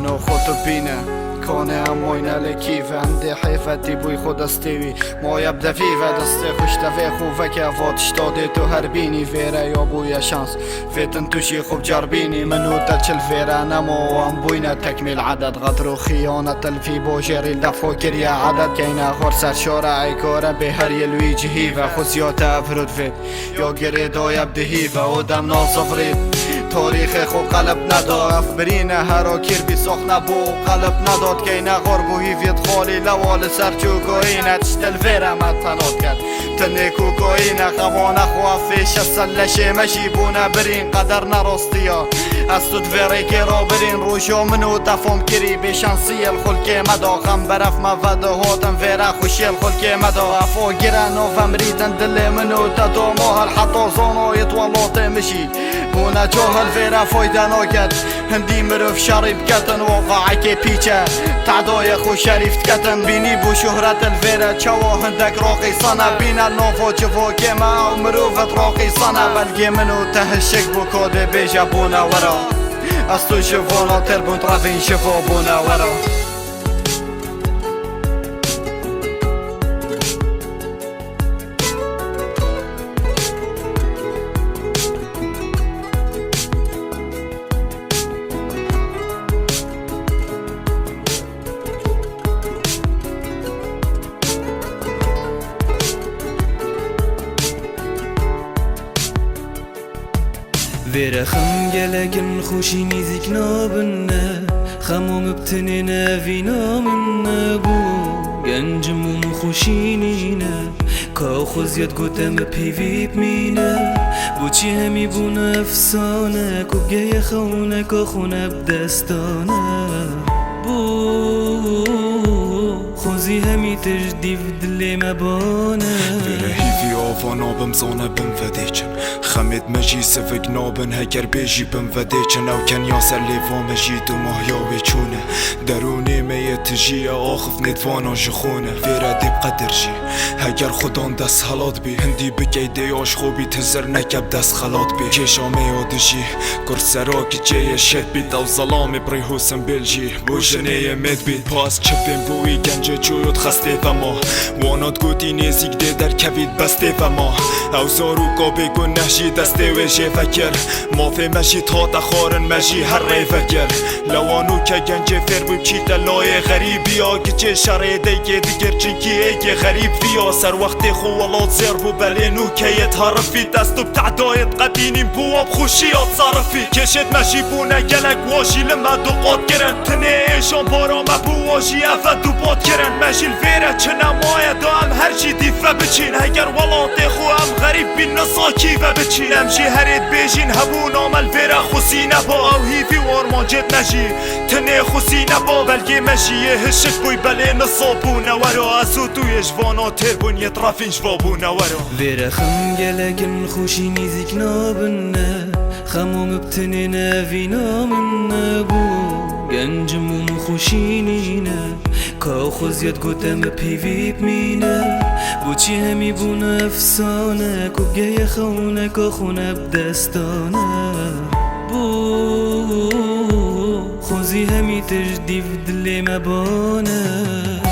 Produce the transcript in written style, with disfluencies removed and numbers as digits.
منو خودتو بینه کنه اموینه لکیفه انده حیفه دی بوی خود استیوی ما یبده فیفه دسته خوشته وی خوفه که واتش داده تو هر بینی ویره یا بوی شانس فیتن توشی خوب جربینی منو تلچل فیره نمو ام بوینه تکمیل عدد غدر و خیانه تلفی بو جری دفو گریه عدد کینه خورسر شارعی کاره به هر یلوی جهیفه خسیات افرود فید یا گری دو یبده هیفه و دم ناصفرید تاریخ خو قلب نداد افبرینه هر کیر بی سخ نبو قلب نداد که اینه غربو هیفیت خالی لوال سرچو کوینه تشتل ویره متنات کرد تنه کوکوینه خوانه خوافیش سلشه مشیبونه برین قدر نراستیا از تو دویره که را برین روشو منو تفهم کری به شانسی الخلکه مدا خم برف مفده هاتم ویره خوشی الخلکه مدا افو گرن و فمریتن دل منو تدو ماهل حتی زانایت والات مشی بونا جوهل فيرا فايدة ناكد هندي مرف شريب كتن واقعي كي بيچه تعداي خو شريف كتن بيني بو شهرة الفيرا چوا هندك راقي صنع بين النوفو چفو كما ومروفت راقي صنع بلقي منو تهشك بو كود بيجا بونا ورا استو شفونا تربون طرفين شفو بونا ورا ویره خم گلگن خوشی نیزیک نابنه خمو مبتنی نوینا من بو گنجموم خوشی نینه که خوزیت گوتم پیویب مینه بو چی همی بون افسانه که گه خونه که خونه بدستانه بو خوزی همی تجدیف دلی مبانه ویره هیوی آوانا بمزانه بم ودیچن خمید مجی سفک نابن هگر بیجی بم ودیچن او کن یاسر لیوا مجی دو ماهیاوی چونه درونی میت جی آخف ندوانا جخونه ویره دیب قدر جی هگر خودان دست حالات بی هندی بگی دیاش خوبی تزر نکب دست خلات بی کشا میاد جی کرسرا که جی شد بید او ظلامی بری حسن بیل جی بو جنه مد بید پاس چپین بوی گنج جویت خسته و ما وانات گوتی نیزیگ ده در کوید بسته و ما او زارو کا بگو نهجی دسته و جه فکر مافه مجی تا تخارن مجی هر ری فکر لوانو که گنج فر بو چی دلای غریبی ها که چه شره دیگه دیگر چنکی ایگه غریب فیا سر وقت خو ولاد زر بو بلینو که یتحرفی دستو بتعدایت قدینیم بو اب خوشیات صرفی کشت مجی بونه گلک واشی لما دو قاد گرن تنه ایشان بارا مبو واشی افت دو باد گرن مجی الفیره چه نمایه دا هم هر چی دیفه بچین اگر ولاد خو هم غریب بین نساکی و بچین امجی هرید بیجین هبو نامل فیره خوسی نبا او هیفی وارمان جد نجی تنه خوسی نبا بلگی مجیه هشک بوی بله نصابو نورا اسو توی جوانا تر بون یطرفین جوابو نورا ویره خم گلگن خوشی نیزیک نابنه خمو مبتنی نوینا من بو گنجموم خوشی نینه که خوزیت گوتم پیویب مینه بو چی همی بون افسانه که گه خونه که خونه بدستانه بو خوزی همی تجدیف دلی مبانه